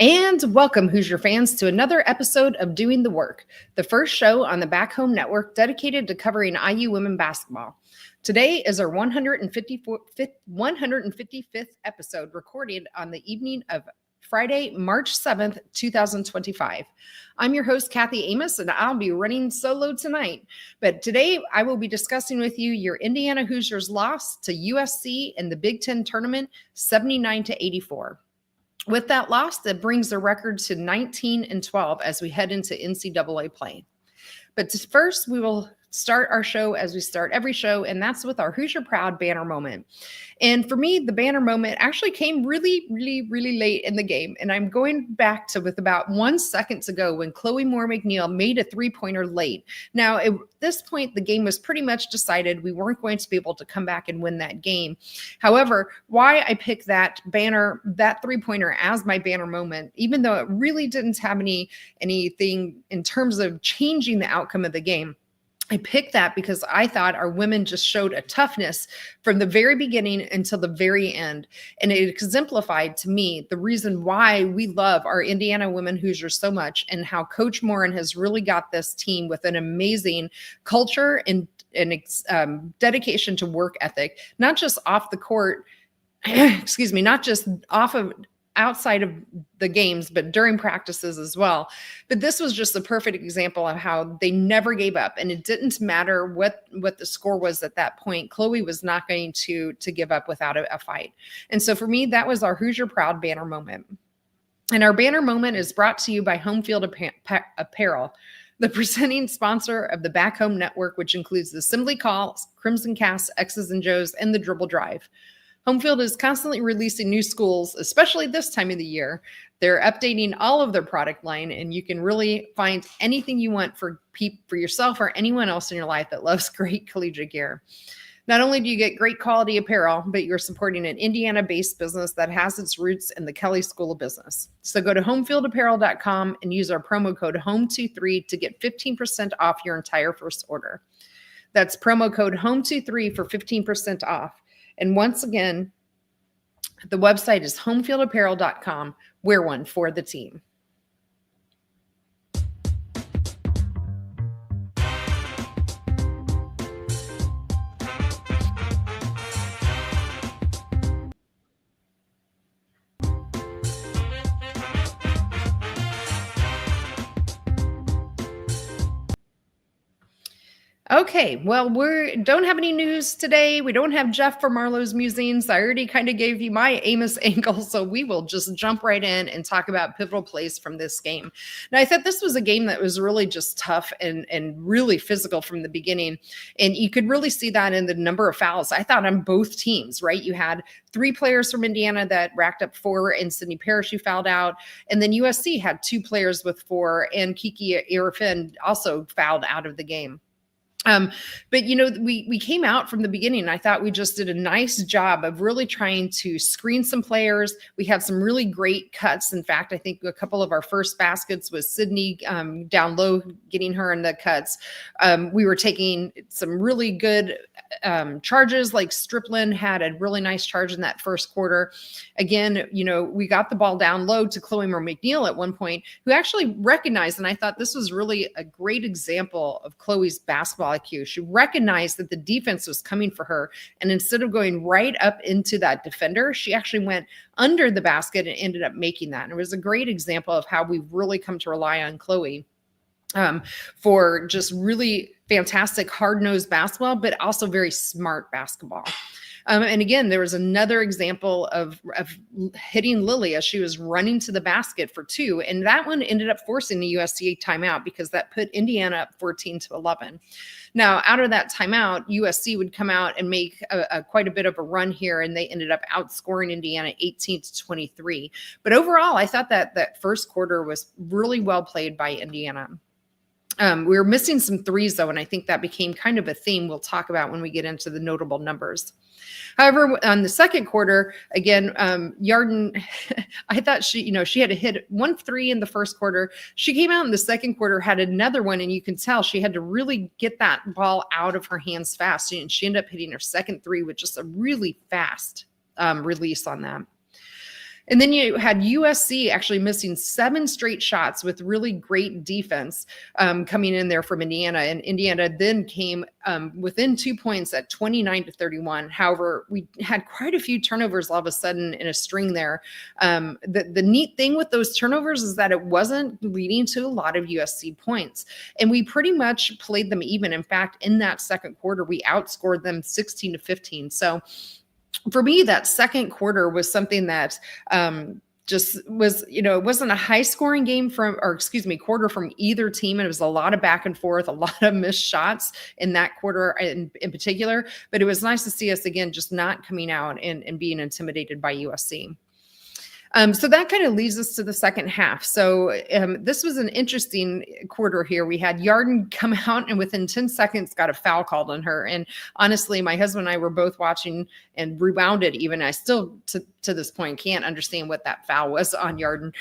And welcome, Hoosier fans, to another episode of Doing the Work, the first show on the Back Home Network dedicated to covering IU women basketball. Today is our 155th episode, recorded on the evening of Friday, March 7th, 2025. I'm your host, Kathy Amos, and I'll be running solo tonight. But today I will be discussing with you your Indiana Hoosiers loss to USC in the Big Ten tournament, 79-84. With that loss, that brings the record to 19-12 as we head into NCAA play. But first, we will start our show as we start every show, and that's with our Hoosier Proud banner moment. And for me, the banner moment actually came really late in the game. And I'm going back to with about 1 second to go when Chloe Moore McNeil made a three-pointer late. Now, at this point, the game was pretty much decided. We weren't going to be able to come back and win that game. However, why I picked that banner, that three-pointer as my banner moment, even though it really didn't have anything in terms of changing the outcome of the game, I picked that because I thought our women just showed a toughness from the very beginning until the very end. And it exemplified to me the reason why we love our Indiana women Hoosiers so much, and how Coach Morin has really got this team with an amazing culture and dedication to work ethic, not just off the court, not just outside of the games, but during practices as well. But this was just the perfect example of how they never gave up, and it didn't matter what the score was at that point. Chloe was not going to give up without a fight. And so for me, that was our Hoosier Proud banner moment. And our banner moment is brought to you by Home Field Apparel, the presenting sponsor of the Back Home Network, which includes the Assembly Call, Crimson Cast, X's and Joe's, and the Dribble Drive. Homefield is constantly releasing new schools, especially this time of the year. They're updating all of their product line, and you can really find anything you want for yourself or anyone else in your life that loves great collegiate gear. Not only do you get great quality apparel, but you're supporting an Indiana-based business that has its roots in the Kelley School of Business. So go to homefieldapparel.com and use our promo code HOME23 to get 15% off your entire first order. That's promo code HOME23 for 15% off. And once again, the website is homefieldapparel.com. Wear one for the team. Okay, well, we don't have any news today. We don't have Jeff for Marlow's Musings. I already kind of gave you my Amos angle, so we will just jump right in and talk about pivotal plays from this game. Now, I thought this was a game that was really just tough and really physical from the beginning, and you could really see that in the number of fouls, I thought, on both teams, right? You had 3 players from Indiana that racked up 4, and Sydney Parrish, who fouled out, and then USC had 2 players with 4, and Kiki Arafin also fouled out of the game. But, we came out from the beginning, and I thought we just did a nice job of really trying to screen some players. We had some really great cuts. In fact, I think a couple of our first baskets was Sydney down low, getting her in the cuts. We were taking some really good charges, like Striplin had a really nice charge in that first quarter. Again, we got the ball down low to Chloe Moore McNeil at one point, who actually recognized, and I thought this was really a great example of Chloe's basketball IQ. She recognized that the defense was coming for her, and instead of going right up into that defender, she actually went under the basket and ended up making that. And it was a great example of how we've really come to rely on Chloe for just really fantastic hard-nosed basketball, but also very smart basketball. And again, there was another example of hitting Lily as she was running to the basket for 2. And that one ended up forcing the USC timeout because that put Indiana up 14-11. Now, out of that timeout, USC would come out and make quite a bit of a run here, and they ended up outscoring Indiana 18-23. But overall, I thought that first quarter was really well played by Indiana. We were missing some threes, though, and I think that became kind of a theme we'll talk about when we get into the notable numbers. However, on the second quarter, again, Yarden, I thought she had to hit 1 3 in the first quarter. She came out in the second quarter, had another one, and you can tell she had to really get that ball out of her hands fast. And she ended up hitting her second 3 with just a really fast release on that. And then you had USC actually missing 7 straight shots with really great defense coming in there from Indiana. And Indiana then came within 2 points at 29-31. However, we had quite a few turnovers all of a sudden in a string there. The neat thing with those turnovers is that it wasn't leading to a lot of USC points. And we pretty much played them even. In fact, in that second quarter, we outscored them 16-15. So for me, that second quarter was something that just was, it wasn't a high scoring game quarter from either team. And it was a lot of back and forth, a lot of missed shots in that quarter in particular. But it was nice to see us again, just not coming out and being intimidated by USC. So that kind of leads us to the second half. So this was an interesting quarter here. We had Yarden come out and within 10 seconds got a foul called on her. And honestly, my husband and I were both watching and rewound it even. I still, to this point, can't understand what that foul was on Yarden.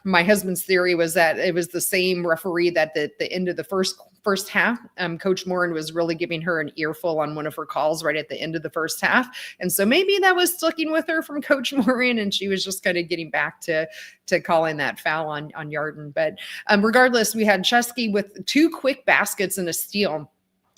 My husband's theory was that it was the same referee that at the end of the first half, Coach Morin was really giving her an earful on one of her calls right at the end of the first half. And so maybe that was sticking with her from Coach Morin, and she was just kind of getting back to calling that foul on Yarden. But regardless, we had Chesky with 2 quick baskets and a steal.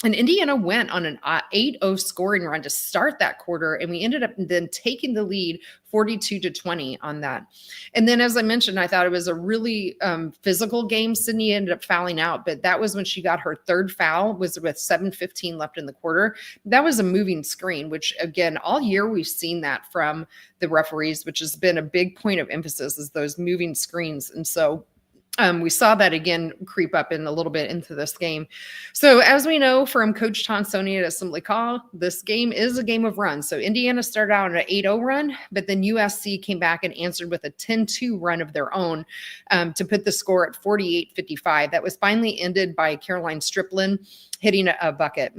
And Indiana went on an 8-0 scoring run to start that quarter, and we ended up then taking the lead 42-20 on that. And then, as I mentioned, I thought it was a really physical game. Sydney ended up fouling out, but that was when she got her third foul, was with 7:15 left in the quarter. That was a moving screen, which, again, all year we've seen that from the referees, which has been a big point of emphasis, is those moving screens. And so we saw that again creep up in a little bit into this game. So as we know from Coach Tonsoni at Assembly Call, this game is a game of runs. So Indiana started out on an 8-0 run, but then USC came back and answered with a 10-2 run of their own to put the score at 48-55. That was finally ended by Caroline Striplin hitting a bucket.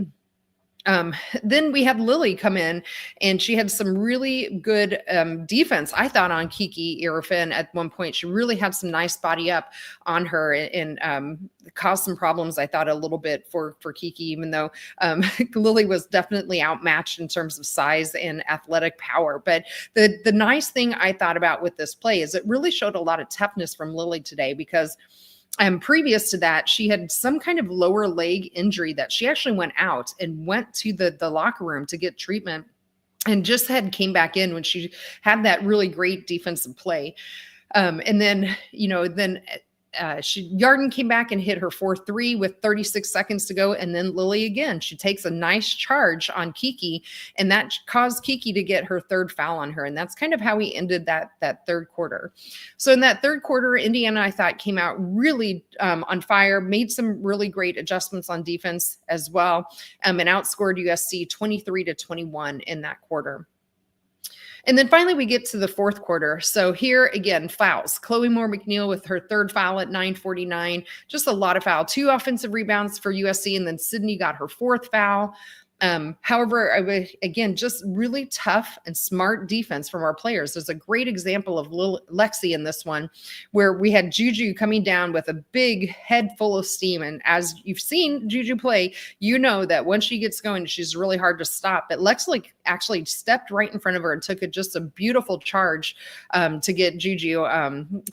Then we had Lily come in, and she had some really good defense, I thought, on Kiki Irfin at one point. She really had some nice body up on her and caused some problems, I thought, a little bit for Kiki, even though Lily was definitely outmatched in terms of size and athletic power. But the nice thing I thought about with this play is it really showed a lot of toughness from Lily today, because previous to that, she had some kind of lower leg injury that she actually went out and went to the locker room to get treatment, and just came back in when she had that really great defensive play. And then, Yarden came back and hit her 4-3 with 36 seconds to go. And then Lily again, she takes a nice charge on Kiki, and that caused Kiki to get her third foul on her. And that's kind of how we ended that third quarter. So in that third quarter, Indiana, I thought, came out really on fire, made some really great adjustments on defense as well, and outscored USC 23-21 in that quarter. And then finally, we get to the fourth quarter. So here again, fouls. Chloe Moore McNeil with her third foul at 9:49. Just a lot of foul. 2 offensive rebounds for USC, and then Sydney got her 4th foul. However, again, just really tough and smart defense from our players. There's a great example of Lexi in this one, where we had Juju coming down with a big head full of steam. And as you've seen Juju play, you know that once she gets going, she's really hard to stop. But Lexi actually stepped right in front of her and took just a beautiful charge to get Juju,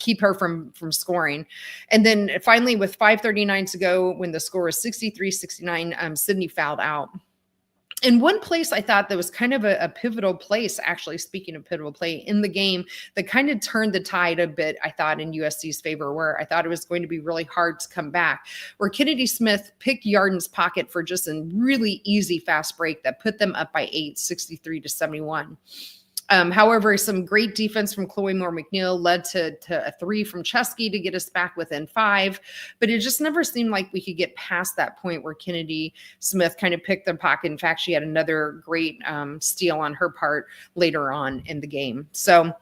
keep her from scoring. And then finally, with 5:39 to go, when the score was 63-69, Sydney fouled out. In one place, I thought that was kind of a pivotal place, actually, speaking of pivotal play in the game, that kind of turned the tide a bit, I thought, in USC's favor, where I thought it was going to be really hard to come back, where Kennedy Smith picked Yarden's pocket for just a really easy fast break that put them up by 8, 63-71. However, some great defense from Chloe Moore McNeil led to a 3 from Chesky to get us back within 5. But it just never seemed like we could get past that point where Kennedy Smith kind of picked the pocket. In fact, she had another great steal on her part later on in the game. So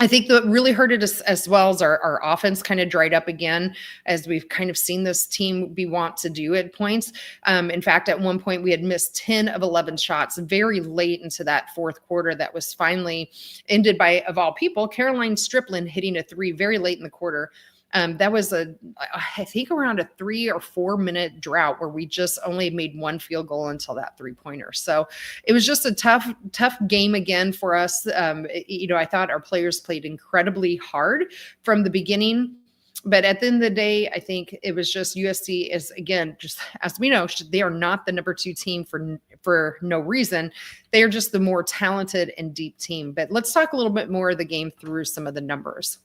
I think that really hurt it as well as our offense kind of dried up again, as we've kind of seen this team be want to do at points. In fact, at one point we had missed 10 of 11 shots very late into that fourth quarter. That was finally ended by, of all people, Caroline Striplin hitting a 3 very late in the quarter. That was I think around a 3 or 4 minute drought where we just only made one field goal until that 3-pointer. So it was just a tough game again for us. I thought our players played incredibly hard from the beginning. But at the end of the day, I think it was just USC is, again, just as we know, they are not the number 2 team for no reason. They are just the more talented and deep team. But let's talk a little bit more of the game through some of the numbers.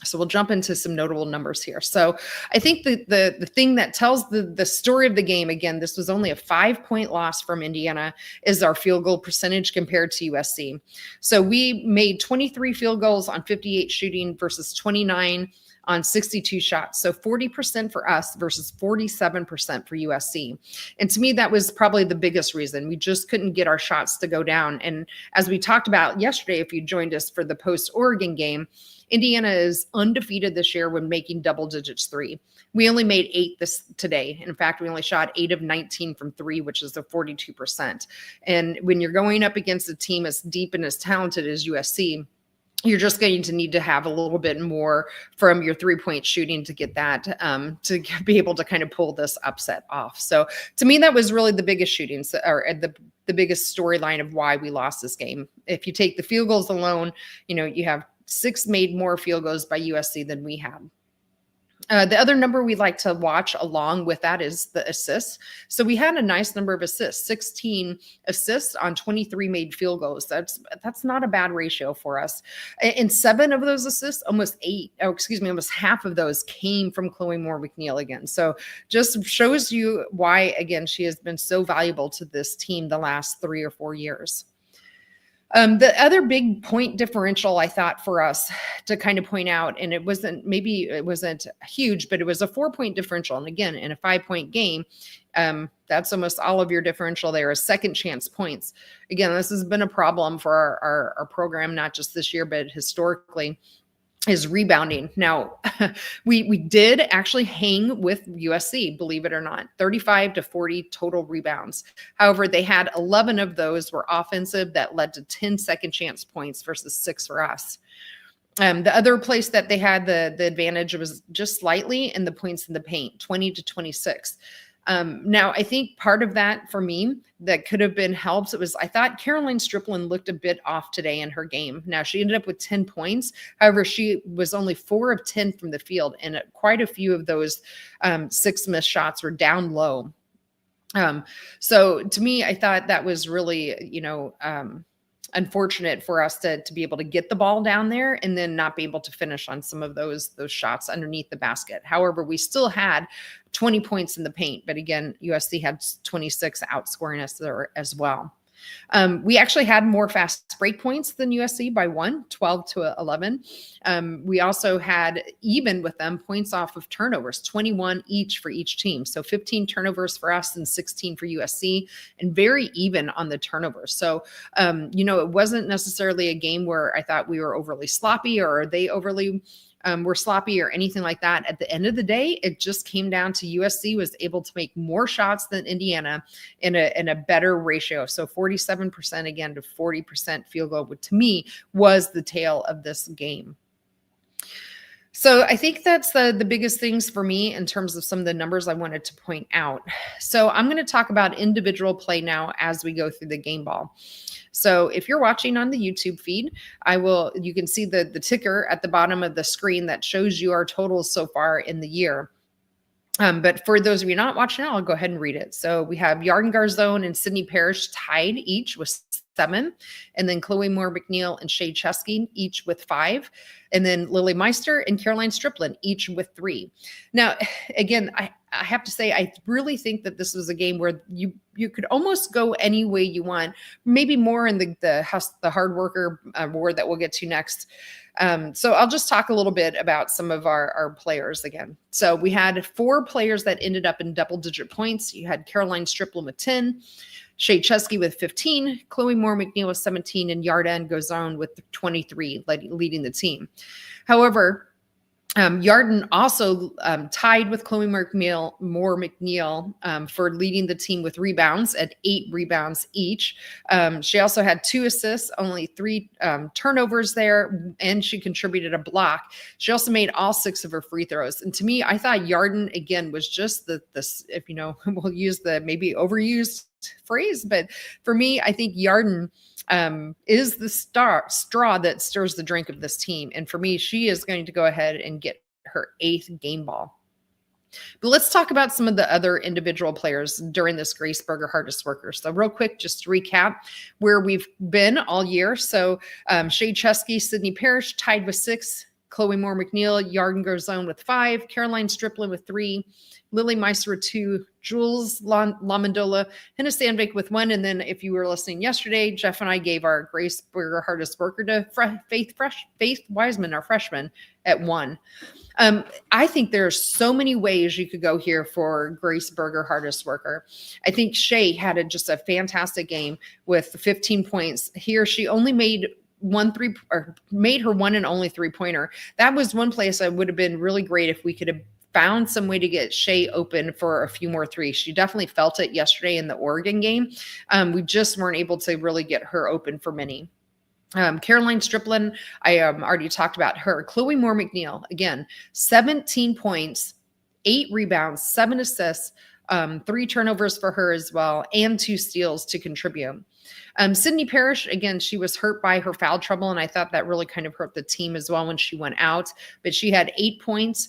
So we'll jump into some notable numbers here. So I think the thing that tells the story of the game, again, this was only a 5-point loss from Indiana, is our field goal percentage compared to USC. So we made 23 field goals on 58 shooting versus 29 on 62 shots. So 40% for us versus 47% for USC. And to me, that was probably the biggest reason. We just couldn't get our shots to go down. And as we talked about yesterday, if you joined us for the post-Oregon game, Indiana is undefeated this year when making double digits 3. We only made 8 today. In fact, we only shot 8 of 19 from 3, which is a 42%. And when you're going up against a team as deep and as talented as USC, you're just going to need to have a little bit more from your 3-point shooting to get that, to be able to kind of pull this upset off. So to me, that was really the biggest shooting, or the biggest storyline of why we lost this game. If you take the field goals alone, you have 6 made more field goals by USC than we had. The other number we like to watch along with that is the assists. So we had a nice number of assists, 16 assists on 23 made field goals. That's not a bad ratio for us. And 7 of those assists, almost half of those came from Chloe Moore McNeil again. So just shows you why, again, she has been so valuable to this team the last 3 or 4 years. The other big point differential I thought for us to kind of point out, and it wasn't huge, but it was a 4-point differential. And again, in a 5-point game, that's almost all of your differential there is second chance points. Again, this has been a problem for our program, not just this year, but historically, is rebounding. Now, we did actually hang with USC, believe it or not, 35 to 40 total rebounds. However, they had 11 of those were offensive that led to 10 second chance points versus 6 for us. The other place that they had the advantage was just slightly in the points in the paint, 20 to 26. Now, I think part of that for me that could have been helped, I thought Caroline Strickland looked a bit off today in her game. Now, she ended up with 10 points. However, she was only 4 of 10 from the field, and quite a few of those 6 missed shots were down low. So to me, I thought that was really, unfortunate for us to be able to get the ball down there and then not be able to finish on some of those shots underneath the basket. However, we still had 20 points in the paint, but again, USC had 26 outscoring us there as well. We actually had more fast break points than USC by 1, 12 to 11. We also had, even with them, points off of turnovers, 21 each for each team. So 15 turnovers for us and 16 for USC, and very even on the turnovers. So, it wasn't necessarily a game where I thought we were overly sloppy or they overly were sloppy or anything like that. At the end of the day, it just came down to USC was able to make more shots than Indiana in a better ratio. So 47% again to 40% field goal, to me, was the tale of this game. So I think that's the biggest things for me in terms of some of the numbers I wanted to point out. So I'm going to talk about individual play now as we go through the game ball. So if you're watching on the YouTube feed, you can see the ticker at the bottom of the screen that shows you our totals so far in the year. But for those of you not watching, I'll go ahead and read it. So we have Yarden Garzone and Sydney Parrish tied each with 7, and then Chloe Moore McNeil and Shay Chesky each with 5, and then Lily Meister and Caroline Strickland each with 3. Now, again, I have to say, I really think that this was a game where you could almost go any way you want, maybe more in the hard worker award that we'll get to next. So I'll just talk a little bit about some of our players again. So we had 4 players that ended up in double-digit points. You had Caroline Strickland with 10, Shay Chesky with 15, Chloe Moore McNeil with 17, and Yarden Garzone with 23, leading the team. However, Yarden also tied with Chloe Moore-McNeil for leading the team with rebounds at 8 rebounds each. She also had 2 assists, only 3 turnovers there, and she contributed a block. She also made all 6 of her free throws. And to me, I thought Yarden, again, was just the if you know, we'll use the maybe overused phrase, but for me, I think Yarden is the straw that stirs the drink of this team. And for me, she is going to go ahead and get her 8th game ball. But let's talk about some of the other individual players during this Grace Berger Hardest Worker. So real quick, just to recap where we've been all year. So Shea Chesky, Sydney Parrish tied with 6, Chloe Moore-McNeil, Yarden Garzone with 5, Caroline Striplin with 3, Lily Meister with 2, Jules Lamandola, Hannah Sandvik with 1. And then if you were listening yesterday, Jeff and I gave our Grace Berger Hardest Worker to Faith Wiseman, our freshman, at 1. I think there's so many ways you could go here for Grace Berger Hardest Worker. I think Shea had just a fantastic game with 15 points. Here, she only made made her one and only 3-pointer. That was one place I would have been really great if we could have found some way to get Shea open for a few more threes. She definitely felt it yesterday in the Oregon game. We just weren't able to really get her open for many. Caroline Striplin, I already talked about her. Chloe Moore-McNeil, again, 17 points, 8 rebounds, 7 assists, 3 turnovers for her as well, and 2 steals to contribute. Sydney Parrish, again, she was hurt by her foul trouble, and I thought that really kind of hurt the team as well when she went out. But she had 8 points.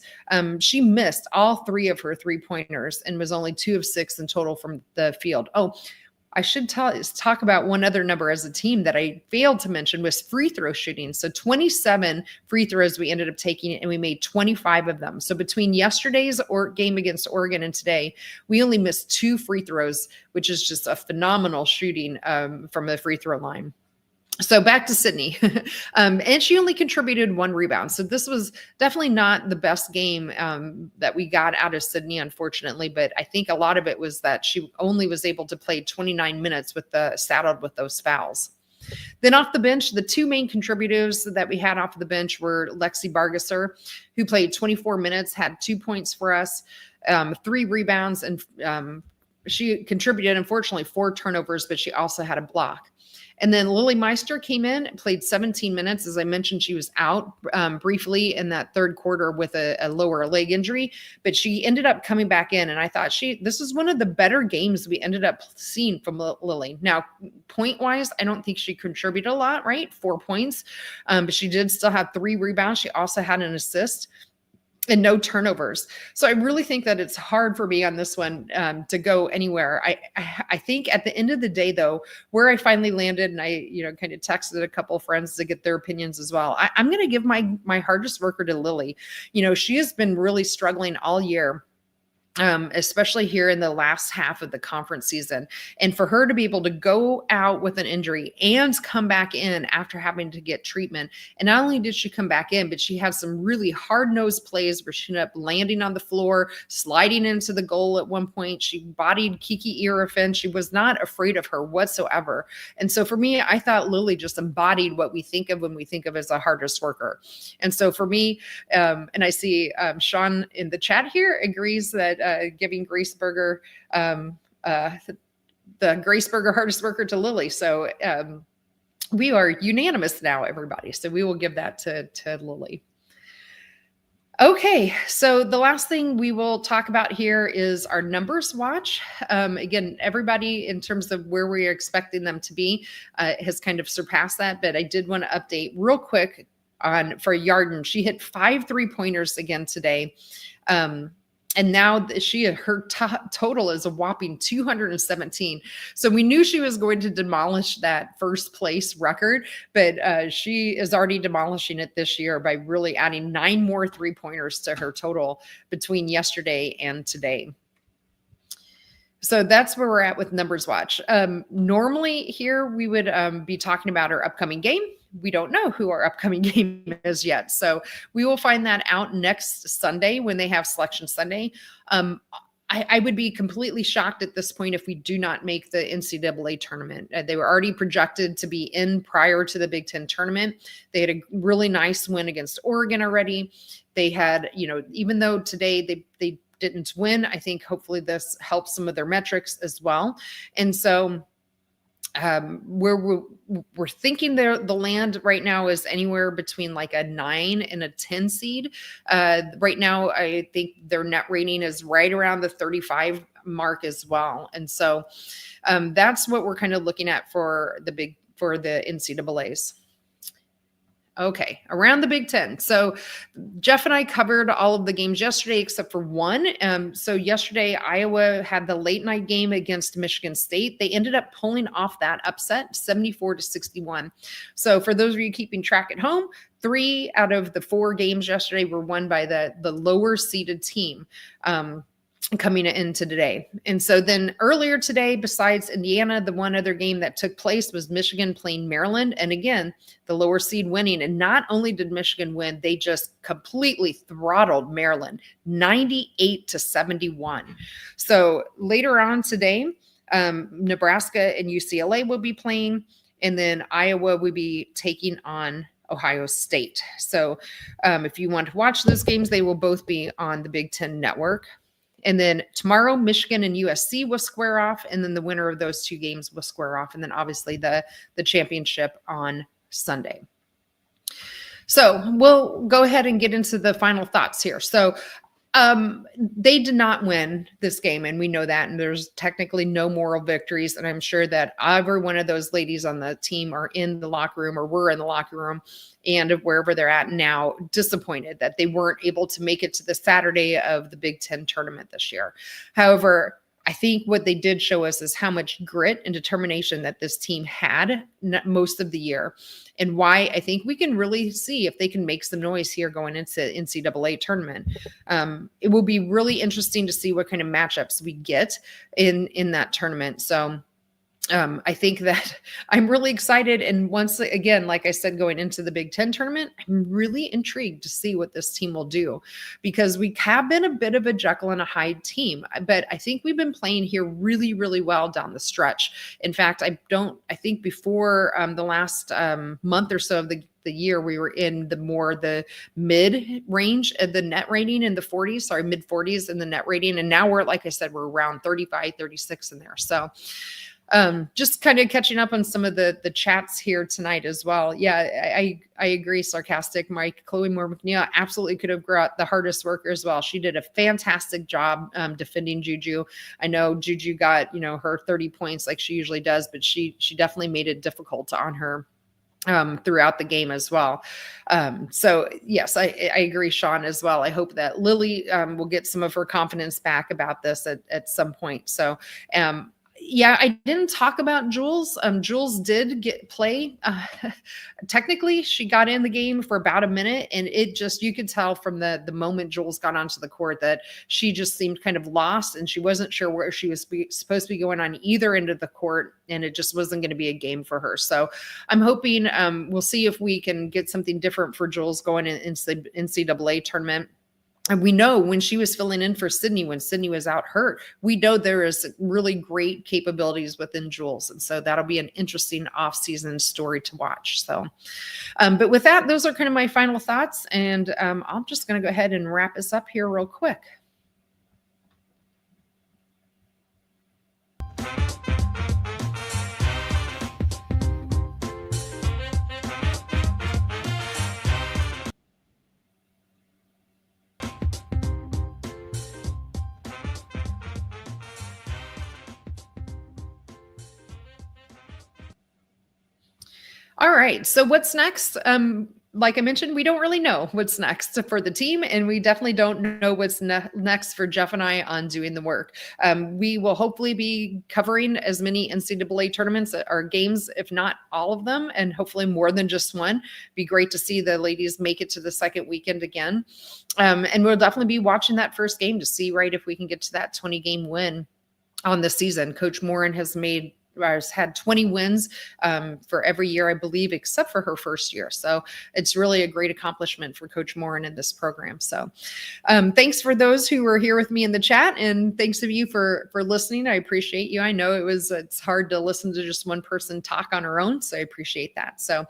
She missed all 3 of her 3-pointers and was only 2 of 6 in total from the field. Oh, I should talk about one other number as a team that I failed to mention was free throw shooting. So 27 free throws we ended up taking, and we made 25 of them. So between yesterday's game against Oregon and today, we only missed 2 free throws, which is just a phenomenal shooting from the free throw line. So back to Sydney, and she only contributed 1 rebound. So this was definitely not the best game that we got out of Sydney, unfortunately. But I think a lot of it was that she only was able to play 29 minutes saddled with those fouls. Then off the bench, the 2 main contributors that we had off the bench were Lexi Bargesser, who played 24 minutes, had 2 points for us, 3 rebounds, and she contributed, unfortunately, 4 turnovers, but she also had a block. And then Lily Meister came in and played 17 minutes. As I mentioned, she was out briefly in that third quarter with a lower leg injury, but she ended up coming back in. And I thought this is one of the better games we ended up seeing from Lily. Now, point-wise, I don't think she contributed a lot, right? 4 points, but she did still have 3 rebounds. She also had an assist and no turnovers. So I really think that it's hard for me on this one to go anywhere. I think at the end of the day, though, where I finally landed, and I kind of texted a couple of friends to get their opinions as well. I'm going to give my hardest worker to Lily. She has been really struggling all year. Especially here in the last half of the conference season. And for her to be able to go out with an injury and come back in after having to get treatment. And not only did she come back in, but she had some really hard-nosed plays where she ended up landing on the floor, sliding into the goal at one point. She bodied Kiki Irafin. She was not afraid of her whatsoever. And so for me, I thought Lily just embodied what we think of when we think of as a hardest worker. And so for me, and I see Sean in the chat here agrees that giving Grace Berger, the Grace Berger hardest worker to Lily. So we are unanimous now, everybody. So we will give that to Lily. Okay, so the last thing we will talk about here is our numbers watch. Again, everybody in terms of where we are expecting them to be has kind of surpassed that, but I did want to update real quick for Yarden. She hit 5 3-pointers again today. And now her total is a whopping 217. So we knew she was going to demolish that first place record, but she is already demolishing it this year by really adding 9 more 3-pointers to her total between yesterday and today. So that's where we're at with Numbers Watch. Normally here we would be talking about our upcoming game. We don't know who our upcoming game is yet. So we will find that out next Sunday when they have Selection Sunday. I would be completely shocked at this point if we do not make the NCAA tournament. They were already projected to be in prior to the Big Ten tournament. They had a really nice win against Oregon already. They had, even though today they didn't win, I think hopefully this helps some of their metrics as well. And so we're thinking the land right now is anywhere between like a 9 and a 10 seed. Right now, I think their net rating is right around the 35 mark as well. And so that's what we're kind of looking at for the NCAAs. Okay, around the Big Ten. So Jeff and I covered all of the games yesterday except for one. So yesterday, Iowa had the late night game against Michigan State. They ended up pulling off that upset, 74-61. So for those of you keeping track at home, 3 out of the 4 games yesterday were won by the lower seeded team. Coming into today. And so then earlier today, besides Indiana, the one other game that took place was Michigan playing Maryland. And again, the lower seed winning. And not only did Michigan win, they just completely throttled Maryland, 98-71. So later on today, Nebraska and UCLA will be playing. And then Iowa will be taking on Ohio State. So if you want to watch those games, they will both be on the Big Ten Network. And then tomorrow, Michigan and USC will square off, and then the winner of those 2 games will square off, and then obviously the championship on Sunday. So we'll go ahead and get into the final thoughts here. So they did not win this game, and we know that, and there's technically no moral victories, and I'm sure that every one of those ladies on the team are in the locker room or were in the locker room and wherever they're at now, disappointed that they weren't able to make it to the Saturday of the Big Ten tournament this year. However, I think what they did show us is how much grit and determination that this team had most of the year, and why I think we can really see if they can make some noise here going into NCAA tournament. It will be really interesting to see what kind of matchups we get in that tournament. So I think that I'm really excited. And once again, like I said, going into the Big Ten tournament, I'm really intrigued to see what this team will do, because we have been a bit of a Jekyll and a Hyde team, but I think we've been playing here really, really well down the stretch. In fact, I think before the last month or so of the year, we were in the mid range of the net rating in the 40s, mid 40s in the net rating. And now we're, like I said, we're around 35, 36 in there. So just kind of catching up on some of the chats here tonight as well. Yeah, I agree. Sarcastic Mike. Chloe Moore McNeil absolutely could have got the hardest worker as well. She did a fantastic job defending Juju. I know Juju got, her 30 points like she usually does, but she definitely made it difficult on her throughout the game as well. So yes, I agree, Sean, as well. I hope that Lily will get some of her confidence back about this at some point. So yeah, I didn't talk about Jules. Jules did play. Technically, she got in the game for about a minute, and you could tell from the moment Jules got onto the court that she just seemed kind of lost, and she wasn't sure where she was supposed to be going on either end of the court, and it just wasn't going to be a game for her. So I'm hoping we'll see if we can get something different for Jules going into the NCAA tournament. And we know when she was filling in for Sydney, when Sydney was out hurt, we know there is really great capabilities within Jules. And so that'll be an interesting off-season story to watch. So, but with that, those are kind of my final thoughts. And I'm just going to go ahead and wrap this up here real quick. All right. So what's next? Like I mentioned, we don't really know what's next for the team, and we definitely don't know what's next for Jeff and I on doing the work. We will hopefully be covering as many NCAA tournaments or games, if not all of them, and hopefully more than just one. Be great to see the ladies make it to the second weekend again. And we'll definitely be watching that first game to see if we can get to that 20-game win on the season. Coach Morin has made has had 20 wins for every year, I believe, except for her first year. So it's really a great accomplishment for Coach Morin in this program. So thanks for those who were here with me in the chat, and thanks of you for listening. I appreciate you. I know it's hard to listen to just one person talk on her own, so I appreciate that. So,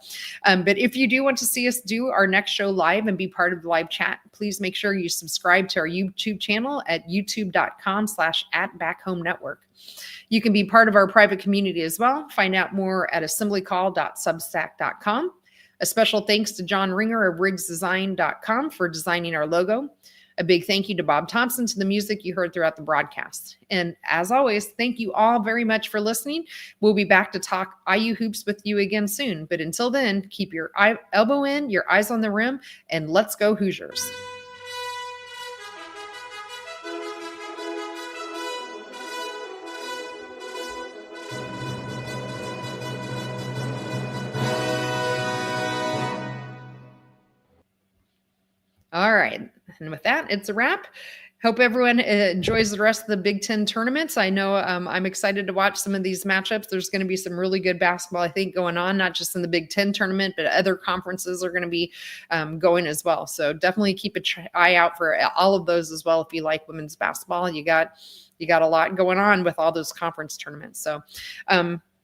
but if you do want to see us do our next show live and be part of the live chat, please make sure you subscribe to our YouTube channel at youtube.com/@BackHomeNetwork. You can be part of our private community as well. Find out more at assemblycall.substack.com. A special thanks to John Ringer of rigsdesign.com for designing our logo. A big thank you to Bob Thompson to the music you heard throughout the broadcast. And as always, thank you all very much for listening. We'll be back to talk IU hoops with you again soon. But until then, keep your elbow in, your eyes on the rim, and let's go Hoosiers. All right. And with that, it's a wrap. Hope everyone enjoys the rest of the Big Ten tournaments. I know I'm excited to watch some of these matchups. There's going to be some really good basketball, I think, going on, not just in the Big Ten tournament, but other conferences are going to be going as well. So definitely keep an eye out for all of those as well. If you like women's basketball, you got a lot going on with all those conference tournaments. So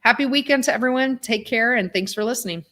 happy weekend to everyone. Take care, and thanks for listening.